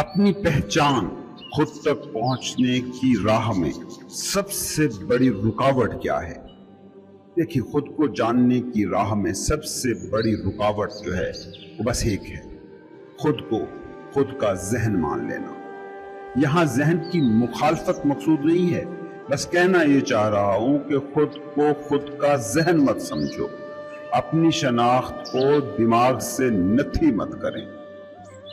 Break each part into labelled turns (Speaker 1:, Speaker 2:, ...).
Speaker 1: अपनी पहचान खुद तक पहुंचने की राह में सबसे बड़ी रुकावट क्या है? देखिए, खुद को जानने की राह में सबसे बड़ी रुकावट जो है वो बस एक है, खुद का जहन मान लेना। यहाँ जहन की मुखालफत मकसूद नहीं है, बस कहना ये चाह रहा हूं कि खुद का जहन मत समझो, अपनी शनाख्त को दिमाग से नथी मत करें।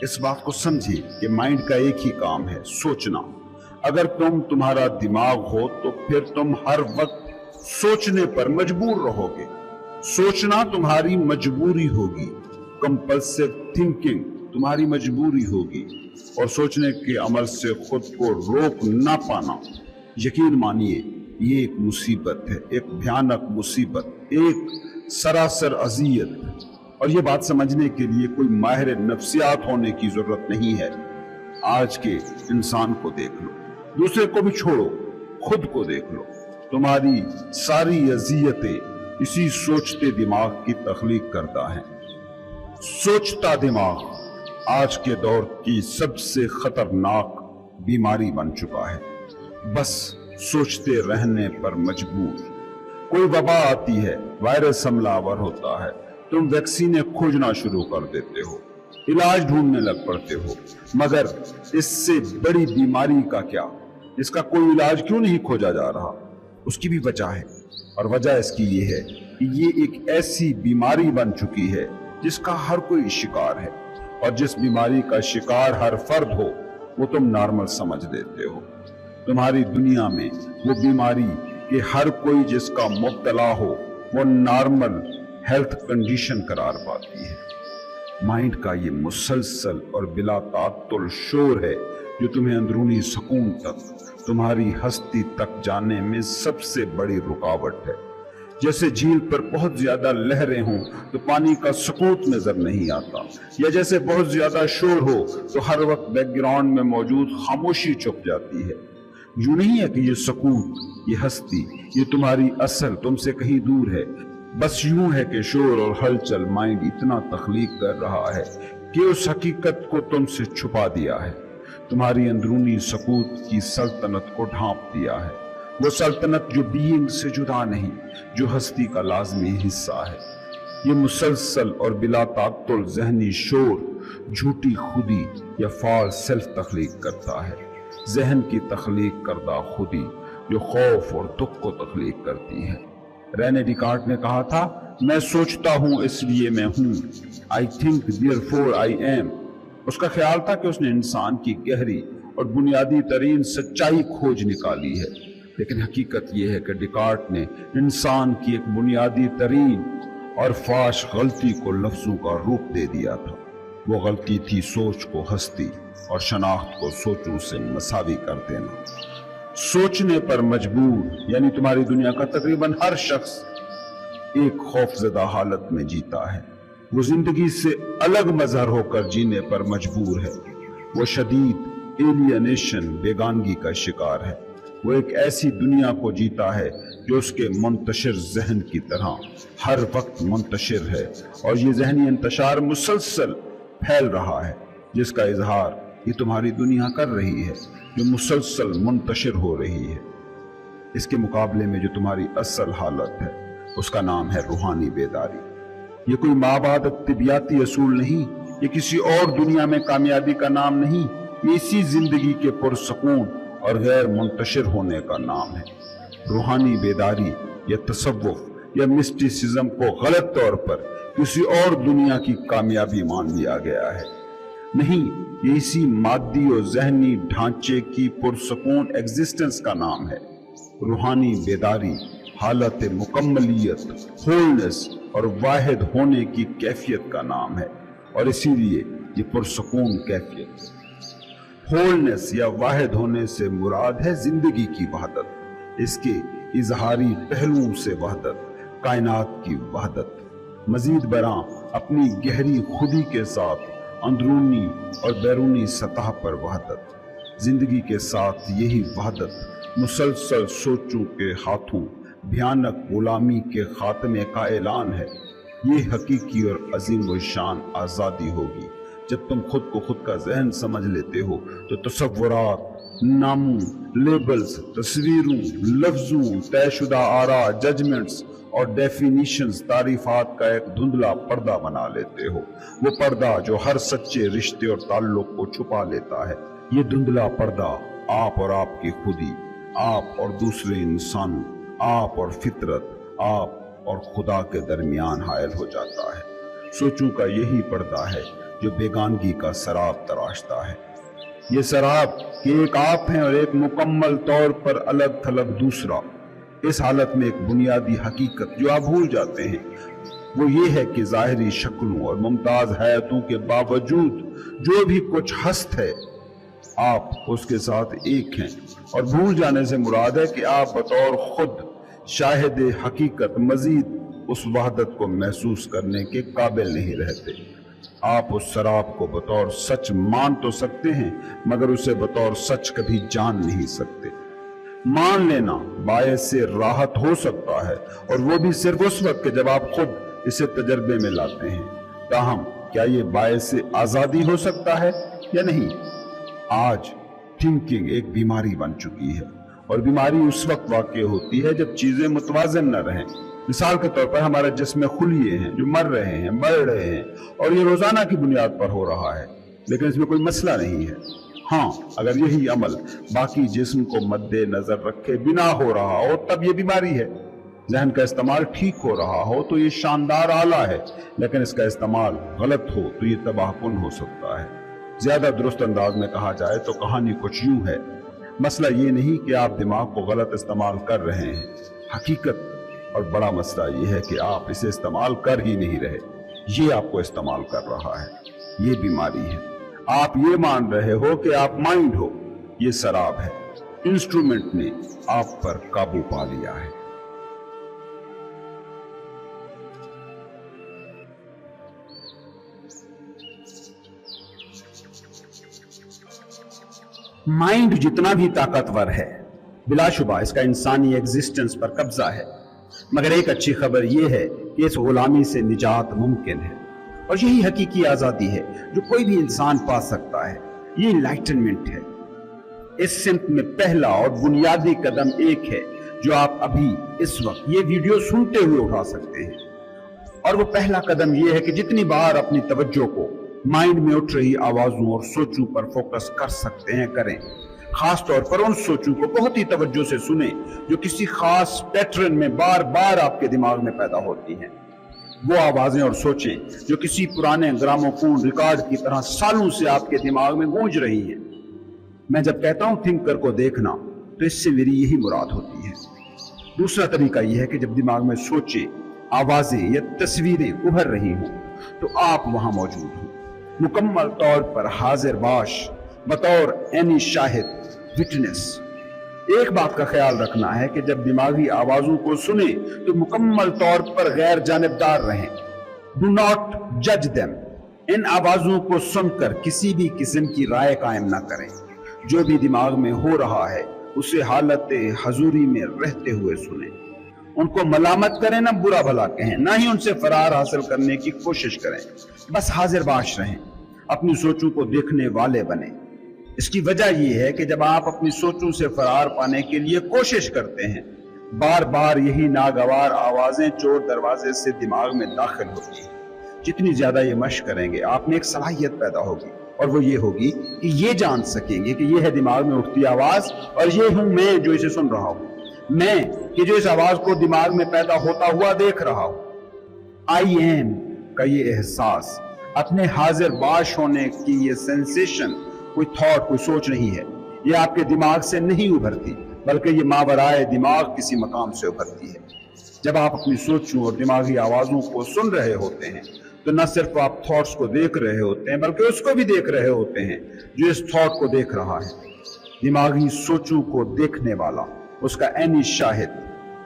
Speaker 1: इस बात को समझिए कि माइंड का एक ही काम है, सोचना। अगर तुम्हारा दिमाग हो तो फिर तुम हर वक्त सोचने पर मजबूर रहोगे। सोचना तुम्हारी मजबूरी होगी, कंपल्सिव थिंकिंग तुम्हारी मजबूरी होगी, और सोचने के अमल से खुद को रोक ना पाना, यकीन मानिए ये एक मुसीबत है, एक भयानक मुसीबत, एक सरासर अजियत। और ये बात समझने के लिए कोई माहिर नफ्सियात होने की जरूरत नहीं है। आज के इंसान को देख लो, दूसरे को भी छोड़ो, खुद को देख लो। तुम्हारी सारी अजियतें इसी सोचते दिमाग की तख्लीक करता है। सोचता दिमाग आज के दौर की सबसे खतरनाक बीमारी बन चुका है, बस सोचते रहने पर मजबूर। कोई वबा आती है, वायरस हमलावर होता है, तुम वैक्सीनें खोजना शुरू कर देते हो, इलाज ढूंढने लग पड़ते हो, मगर इससे बड़ी बीमारी का क्या? इसका कोई इलाज क्यों नहीं खोजा जा रहा? उसकी भी वजह है, और वजह इसकी ये है कि ये एक ऐसी बीमारी बन चुकी है जिसका हर कोई शिकार है, और जिस बीमारी का शिकार हर फर्द हो वो तुम नॉर्मल समझ देते हो। तुम्हारी दुनिया में वो बीमारी कि हर कोई जिसका मुब्तला हो वो नॉर्मल हेल्थ कंडीशन करार पाती है। माइंड का ये मुसलसल और बिला तात्तुल शोर है जो तुम्हें अंदरूनी सुकून तक, तुम्हारी हस्ती तक जाने में सबसे बड़ी रुकावट है। जैसे झील पर बहुत ज्यादा लहरें हों तो पानी का सुकूत नजर नहीं आता, या जैसे बहुत ज्यादा शोर हो तो हर वक्त बैकग्राउंड में मौजूद खामोशी छुप जाती है। यूं नहीं है कि ये सुकून, ये हस्ती, ये तुम्हारी असल तुमसे कहीं दूर है, बस यूं है कि शोर और हलचल माइंड इतना तख्लीक कर रहा है कि उस हकीकत को तुमसे छुपा दिया है, तुम्हारी अंदरूनी सकूत की सल्तनत को ढांप दिया है। वो सल्तनत जो बीइंग से जुदा नहीं, जो हस्ती का लाजमी हिस्सा है। ये मुसलसल और बिला तात्तुल जहनी शोर झूठी खुदी या फॉल्स सेल्फ तख्लीक करता है, जहन की तख्लीक करदा खुदी जो खौफ और दुख को तख्लीक करती है। रेने डिकार्ट ने कहा था, मैं सोचता हूं इसलिए मैं हूं, I think therefore I am. उसका ख्याल था कि उसने इंसान की गहरी और बुनियादी तरीन सच्चाई खोज निकाली है, लेकिन हकीकत यह है कि डिकार्ट ने इंसान की एक बुनियादी तरीन और फाश गलती को लफ्जों का रूप दे दिया था। वो गलती थी सोच को हस्ती और शनाख्त को सोचों से मसावी कर देना। सोचने पर मजबूर यानी तुम्हारी दुनिया का तकरीबन हर शख्स एक खौफजदा हालत में जीता है। वो जिंदगी से अलग मजहर होकर जीने पर मजबूर है। वो शदीद एलियनेशन, बेगानगी का शिकार है। वो एक ऐसी दुनिया को जीता है जो उसके मुंतशिर जहन की तरह हर वक्त मुंतशिर है, और ये जहनी इंतशार मुसलसल फैल रहा है, जिसका इजहार ये तुम्हारी दुनिया कर रही है, जो मुसलसल मुंतशिर हो रही है। इसके मुकाबले में जो तुम्हारी असल हालत है उसका नाम है रूहानी बेदारी। ये कोई माबाद तिबियाती असूल नहीं, ये किसी और दुनिया में कामयाबी का नाम नहीं, ये इसी जिंदगी के पुरसकून और गैर मुंतशिर होने का नाम है। रूहानी बेदारी या तसव्वुफ या मिस्टिसिज्म को गलत तौर पर किसी और दुनिया की कामयाबी मान लिया गया है। नहीं, ये इसी मादी और जहनी ढांचे की पुरसकून एग्जिस्टेंस का नाम है। रूहानी बेदारी हालत मुकम्मलियत, होलनेस और वाहिद होने की कैफियत का नाम है, और इसीलिए ये पुरसकून कैफियत। होलनेस या वाहिद होने से मुराद है जिंदगी की वहदत, इसके इजहारी पहलुओं से वहदत, कायनात की वहदत। मजीद बरां अपनी गहरी खुदी के साथ अंदरूनी और बैरूनी सतह पर वहदत। जिंदगी के साथ यही वहदत मुसलसल सोचों के हाथों भयानक गुलामी के खात्मे का ऐलान है। ये हकीकी और अजीम व शान आज़ादी होगी जब तुम खुद को खुद का जहन समझ लेते हो तो तसव्वुरात, नामों, लेबल्स, तस्वीरों, लफ्जों, तयशुदा आरा, जजमेंट्स और डेफिनिशंस, तारीफात का एक धुंधला पर्दा बना लेते हो। वो पर्दा जो हर सच्चे रिश्ते और ताल्लुक को छुपा लेता है। ये धुंधला पर्दा आप और आपकी खुदी, आप और दूसरे इंसानों, आप और फितरत, आप और खुदा के दरमियान हायल हो जाता है। सोचों का यही पर्दा है जो बेगानगी का सराब तराशता है। ये सराब कि एक आप हैं और एक मुकम्मल तौर पर अलग थलग दूसरा। इस हालत में एक बुनियादी हकीकत जो आप भूल जाते हैं वो ये है कि ज़ाहिरी शक्लों और मुमताज हैतों के बावजूद जो भी कुछ हस्त है आप उसके साथ एक हैं। और भूल जाने से मुराद है कि आप बतौर खुद शाहिद हकीकत मजीद उस वहदत को महसूस करने के काबिल नहीं रहते। आप उस शराब को बतौर सच मान तो सकते हैं मगर उसे बतौर सच कभी जान नहीं सकते। मान लेना बायस से राहत हो सकता है और वो भी सिर्फ उस वक्त के जब आप खुद इसे तजर्बे में लाते हैं। ताहम क्या ये बायस से आज़ादी हो सकता है या नहीं? आज थिंकिंग एक बीमारी बन चुकी है और बीमारी उस वक्त वाक़ई होती है जब चीज़ें मुतवाज़न न रहें। मिसाल के तौर पर हमारा जिस्म खुलिए हैं जो मर रहे हैं, बढ़ रहे हैं और ये रोज़ाना की बुनियाद पर हो रहा है, लेकिन इसमें कोई मसला नहीं है। हाँ, अगर यही अमल बाकी जिस्म को मद्दे नजर रखे बिना हो रहा हो तब ये बीमारी है। जहन का इस्तेमाल ठीक हो रहा हो तो ये शानदार आला है, लेकिन इसका इस्तेमाल गलत हो तो ये तबाहकुन हो सकता है। ज्यादा दुरुस्त अंदाज में कहा जाए तो कहानी कुछ यूं है। मसला ये नहीं कि आप दिमाग को गलत इस्तेमाल कर रहे हैं, हकीकत और बड़ा मसला ये है कि आप इसे इस्तेमाल कर ही नहीं रहे। ये आपको इस्तेमाल कर रहा है, ये बीमारी है। आप ये मान रहे हो कि आप माइंड हो, ये शराब है। इंस्ट्रूमेंट ने आप पर काबू पा लिया है।
Speaker 2: माइंड जितना भी ताकतवर है बिलाशुबा इसका इंसानी एग्जिस्टेंस पर कब्जा है, मगर एक अच्छी खबर यह है कि इस गुलामी से निजात मुमकिन है और यही हकीकी आज़ादी है जो कोई भी इंसान पा सकता है। ये इनलाइटनमेंट है। इस सिमत में पहला और बुनियादी कदम एक है जो आप अभी इस वक्त ये वीडियो सुनते हुए उठा सकते हैं, और वो पहला कदम ये है कि जितनी बार अपनी तवज्जो को माइंड में उठ रही आवाजों और सोचों पर फोकस कर सकते हैं करें। खास तौर पर उन सोचों को बहुत ही तवज्जो से सुने जो किसी खास पैटर्न में बार बार आपके दिमाग में पैदा होती हैं। वो आवाजें और सोचें जो किसी पुराने ग्रामोफोन रिकॉर्ड की तरह सालों से आपके दिमाग में गूंज रही हैं। मैं जब कहता हूं थिंकर को देखना तो इससे मेरी यही मुराद होती है। दूसरा तरीका यह है कि जब दिमाग में सोचे, आवाजें या तस्वीरें उभर रही हों तो आप वहां मौजूद हो, मुकम्मल तौर पर हाजिर बाश, बतौर एनी शाहिद, विटनेस। एक बात का ख्याल रखना है कि जब दिमागी आवाजों को सुने तो मुकम्मल तौर पर गैर जानिबदार रहें। डू नॉट जज देम। इन आवाजों को सुनकर किसी भी किस्म की राय कायम ना करें। जो भी दिमाग में हो रहा है उसे हालत हजूरी में रहते हुए सुने। उनको मलामत करें ना बुरा भला कहें, ना ही उनसे फरार हासिल करने की कोशिश करें। बस हाजिर बाश रहें, अपनी सोचों को देखने वाले बने। इसकी वजह यह है कि जब आप अपनी सोचों से फरार पाने के लिए कोशिश करते हैं, बार बार यही नागवार आवाजें चोर दरवाजे से दिमाग में दाखिल होती हैं। जितनी ज्यादा ये मशक करेंगे आप में एक सलाहियत पैदा होगी, और वो ये होगी कि ये जान सकेंगे कि ये है दिमाग में उठती आवाज और ये हूं मैं जो इसे सुन रहा हूं, मैं कि जो इस आवाज को दिमाग में पैदा होता हुआ देख रहा हूं। आई एम का ये एहसास, अपने हाजिर बाश होने की ये सेंसेशन कोई थॉट, कोई सोच नहीं है। ये आपके दिमाग से नहीं उभरती, बल्कि ये मावराए दिमाग किसी मकाम से उभरती है। जब आप अपनी सोचों और दिमागी आवाजों को सुन रहे होते हैं तो न सिर्फ आप थॉट्स को देख रहे होते हैं बल्कि उसको भी देख रहे होते हैं जो इस थॉट को देख रहा है। दिमागी सोचों को देखने वाला, उसका एनी शाहिद,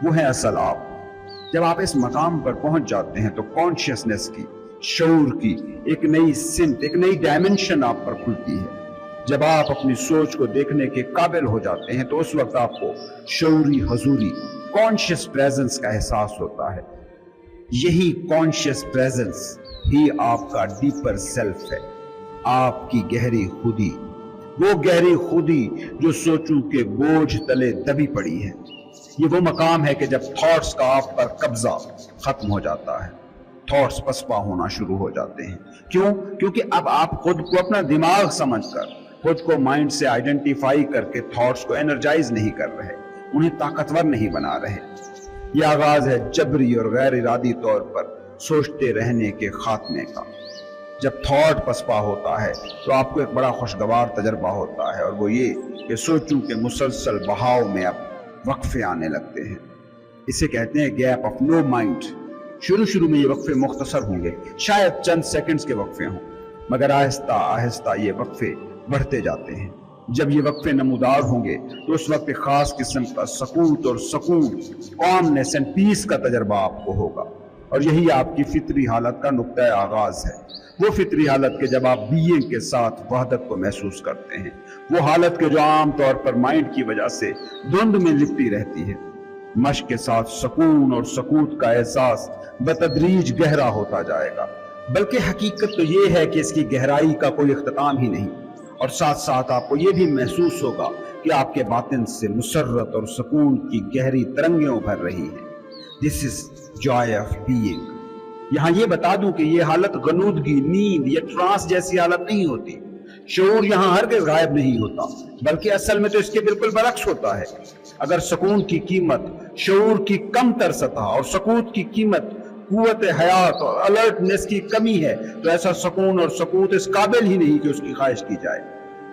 Speaker 2: वो है असल आप। जब आप इस मकाम पर पहुंच जाते हैं तो कॉन्शियसनेस की, शऊर की एक नई सिमत, एक नई डायमेंशन आप पर खुलती है। जब आप अपनी सोच को देखने के काबिल हो जाते हैं तो उस वक्त आपको शऊरी हजूरी, कॉन्शियस प्रेजेंस का एहसास होता है। यही कॉन्शियस प्रेजेंस ही आपका डीपर सेल्फ है। आपकी गहरी खुदी, वो गहरी खुदी जो सोचों के बोझ तले दबी पड़ी है। ये वो मकाम है कि जब थॉट्स का आप पर कब्जा खत्म हो जाता है, थॉट्स पसपा होना शुरू हो जाते हैं। क्यों? क्योंकि अब आप खुद को अपना दिमाग समझकर, खुद को माइंड से आइडेंटिफाई करके थॉट्स को एनर्जाइज नहीं कर रहे, उन्हें ताकतवर नहीं बना रहे। यह आगाज है जबरी और गैर इरादी तौर पर सोचते रहने के खात्मे का। जब थॉट पसपा होता है तो आपको एक बड़ा खुशगवार तजर्बा होता है, और वो ये कि सोचों के मुसलसल बहाव में अब वक्फे आने लगते हैं। इसे कहते हैं गैप ऑफ नो माइंड। शुरू शुरू में ये वक्फे मुख्तसर होंगे, शायद चंद सेकंड्स के वक्फे हों, मगर आहिस्ता आहिस्ता ये वक्फे बढ़ते जाते हैं। जब ये वक्फे नमूदार होंगे तो उस वक्त एक खास किस्म का सकूत और सकून, कॉमनेस एंड पीस का तजर्बा आपको होगा, और यही आपकी फितरी हालत का नुक्ता आगाज है। वो फितरी हालत के जब आप बीइंग के साथ वहदत को महसूस करते हैं, वो हालत के जो आम तौर पर माइंड की वजह से धुंध में लिपटी रहती है। मश्क के साथ सुकून और सकूत का एहसास बतदरीज गहरा होता जाएगा, बल्कि हकीकत तो ये है कि इसकी गहराई का कोई इख्तिताम ही नहीं, और साथ साथ आपको ये भी महसूस होगा कि आपके बातिन से मुसर्रत और सुकून की गहरी तरंगें उभर रही हैं। This is Joy of being. यहाँ ये बता दूं कि ये हालत गनूदगी, नींद या ट्रांस जैसी हालत नहीं होती। शऊर यहाँ हरगिज़ गायब नहीं होता, बल्कि असल में तो इसके बिल्कुल बरक्स होता है। अगर सुकून की कीमत शऊर की कम तर सतह और सकूत की कीमत कुव्वत हयात और अलर्टनेस की कमी है, तो ऐसा सुकून और सकूत इस काबिल ही नहीं कि उसकी ख्वाहिश की जाए।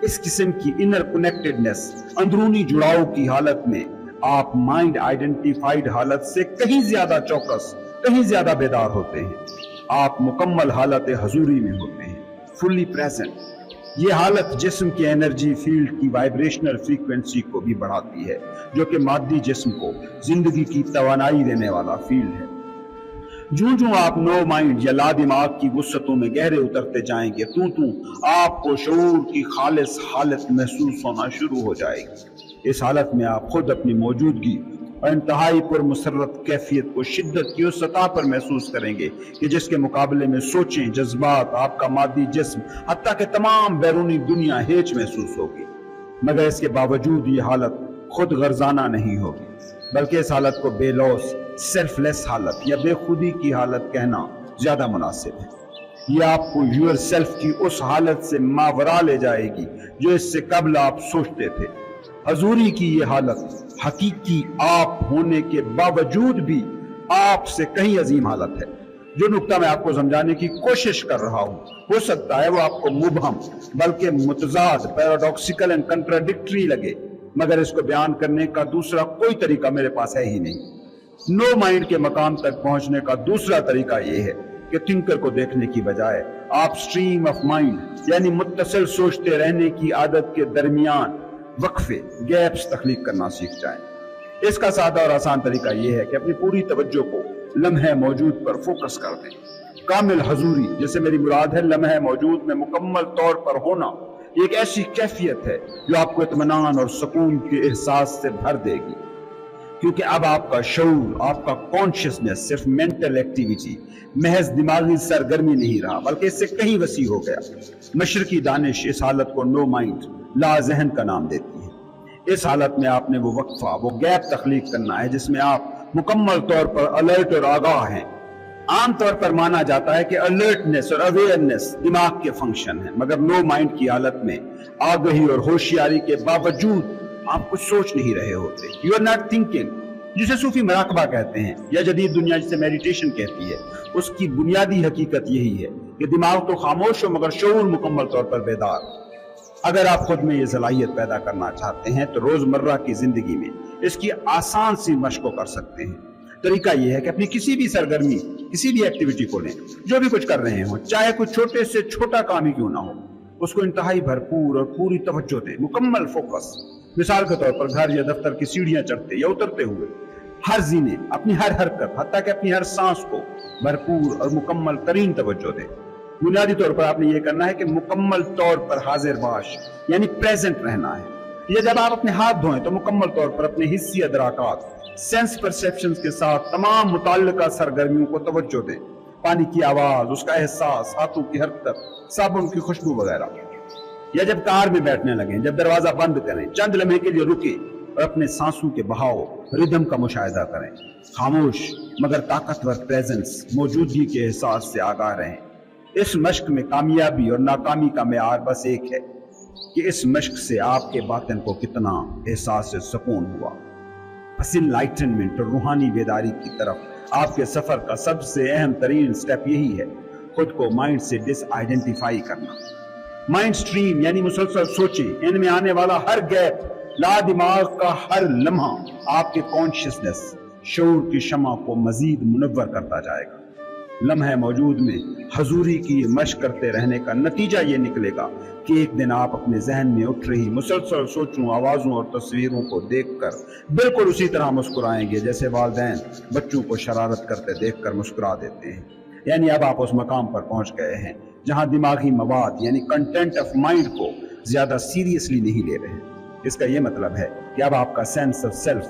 Speaker 2: इस किस्म की इनर कनेक्टेडनेस, अंदरूनी जुड़ाव की हालत में आप माइंड आइडेंटिफाइड हालत से कहीं ज्यादा चौकस, कहीं ज्यादा बेदार होते हैं। आप मुकम्मल हालत हजूरी में होते हैं, फुल्ली प्रेजेंट। ये हालत जिस्म की एनर्जी फील्ड की वाइब्रेशनल फ्रीक्वेंसी को भी बढ़ाती है, जो कि मादी जिस्म को जिंदगी की तवानाई देने वाला फील्ड है। जूं जूं आप नो माइंड या ला दिमाग की वुस्सतों में गहरे उतरते जाएंगे, तू आपको शऊर की खालिस हालत महसूस होना शुरू हो जाएगी। इस हालत में आप खुद अपनी मौजूदगी और इंतहाई पुरमसरत कैफियत को शिद्दत की उस सतह पर महसूस करेंगे कि जिसके मुकाबले में सोचें, जज्बात, आपका मादी जिस्म, हत्ता के तमाम बैरूनी दुनिया हेच महसूस होगी। मगर इसके बावजूद ये हालत खुद गर्जाना नहीं होगी, बल्कि इस हालत को बेलौस, सेल्फलेस हालत या बेखुदी की हालत कहना ज्यादा मुनासिब है। ये आपको यूर सेल्फ की उस हालत से मावरा ले जाएगी जो इससे कबल आप सोचते थे। हजूरी की ये हालत हकीकी आप होने के बावजूद भी आपसे कहीं अजीम हालत है। जो नुक्ता मैं आपको समझाने की कोशिश कर रहा हूं, हो सकता है वो आपको मुबहम बल्कि मुतजाद, पैराडॉक्सिकल एंड कंट्राडिक्टरी लगे, मगर इसको बयान करने का दूसरा कोई तरीका मेरे पास है ही नहीं। नो माइंड के मकाम तक पहुंचने का दूसरा तरीका यह है कि थिंकर को देखने की बजाय आप स्ट्रीम ऑफ माइंड यानी मुत्तसिल सोचते रहने की आदत के दरमियान वक्फे, गैप्स तख्लीक करना सीख जाएं। इसका सादा और आसान तरीका यह है कि अपनी पूरी तवज्जो को लम्हे मौजूद पर फोकस कर दें। कामिल हजूरी, जैसे मेरी मुराद है लम्हे मौजूद में मुकम्मल तौर पर होना, एक ऐसी कैफियत है जो आपको इत्मीनान और सुकून के एहसास से भर देगी, क्योंकि अब आपका शऊर, आपका कॉन्शियसनेस सिर्फ मेंटल एक्टिविटी, महज दिमागी सरगर्मी नहीं रहा, बल्कि इससे कहीं वसी हो गया। मशरकी दानिश इस हालत को नो माइंड, ला ज़हन का नाम देती है। इस हालत में आपने वो वक्फा, वो गैप तख्लीक करना है जिसमें आप मुकम्मल तौर पर अलर्ट और आगाह हैं। आम तौर पर माना जाता है कि अलर्टनेस और अवेयरनेस दिमाग के फंक्शन है, मगर नो माइंड की हालत में आगही और होशियारी के बावजूद आप कुछ सोच नहीं रहे होते। यू आर नॉट थिंकिंग, जिसे सूफी मराकबा कहते हैं या जदीद दुनिया जिसे मेडिटेशन कहती है। उसकी बुनियादी हकीकत यही है कि दिमाग तो खामोश हो मगर शऊर मुकम्मल तौर पर बेदार। अगर आप खुद में ये सलाहियत पैदा करना चाहते हैं तो रोजमर्रा की जिंदगी में इसकी आसान सी मशक कर सकते हैं। तरीका यह है कि अपनी किसी भी सरगर्मी, किसी भी एक्टिविटी को लें, जो भी कुछ कर रहे हो, चाहे कुछ छोटे से छोटा काम ही क्यों ना हो, उसको इंतहाई भरपूर और पूरी तवज्जो दें, मुकम्मल फोकस। मिसाल के तौर पर घर या दफ्तर की सीढ़ियां चढ़ते या उतरते हुए हर जीने, अपनी हर हरकत, हत्ता कि अपनी हर सांस को भरपूर और मुकम्मल तरीन तवज्जो दें। बुनियादी तौर पर आपने ये करना है कि मुकम्मल तौर पर हाजिर बाश यानी प्रेजेंट रहना है। या जब आप अपने हाथ धोएं तो मुकम्मल तौर पर अपने हिस्सी अदराकात, सेंस परसेप्शंस के साथ तमाम मुताल्लिका सरगर्मियों को तवज्जो दें। पानी की आवाज, उसका एहसास, हाथों की हरकत, साबुन की खुशबू वगैरह। या जब कार में बैठने लगें, जब दरवाजा बंद करें, चंद लम्हे के लिए रुके और अपने सांसों के बहाव, रिदम का मुशाहिदा करें। खामोश मगर ताकतवर प्रेजेंस, मौजूदगी के एहसास से आगाह रहें। इस मश्क में कामयाबी और नाकामी का मेयार बस एक है कि इस मश्क से आपके बातिन को कितना एहसास सुकून हुआ। बस इनलाइटनमेंट और रूहानी बेदारी की तरफ आपके सफर का सबसे अहम तरीन स्टेप यही है, खुद को माइंड से डिस आइडेंटिफाई करना। माइंड स्ट्रीम यानी मुसलसल सोचें, इनमें आने वाला हर गैप, ला दिमाग का हर लम्हा आपके कॉन्शियसनेस, शऊर की शमा को मजीद मुनव्वर करता जाएगा। लम्हे मौजूद में हजूरी की मश्क करते रहने का नतीजा ये निकलेगा कि एक दिन आप अपने जहन में उठ रही मुसलसल सोचों, आवाज़ों और तस्वीरों को देखकर बिल्कुल उसी तरह मुस्कुराएंगे जैसे वालिदैन बच्चों को शरारत करते देखकर मुस्कुरा देते हैं। यानी अब आप उस मकाम पर पहुंच गए हैं जहां दिमागी मवाद यानी कंटेंट ऑफ माइंड को ज्यादा सीरियसली नहीं ले रहे। इसका यह मतलब है कि अब आपका सेंस ऑफ सेल्फ,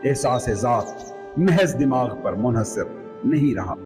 Speaker 2: एहसास ज़ात महज दिमाग पर मुनहसर नहीं रहा।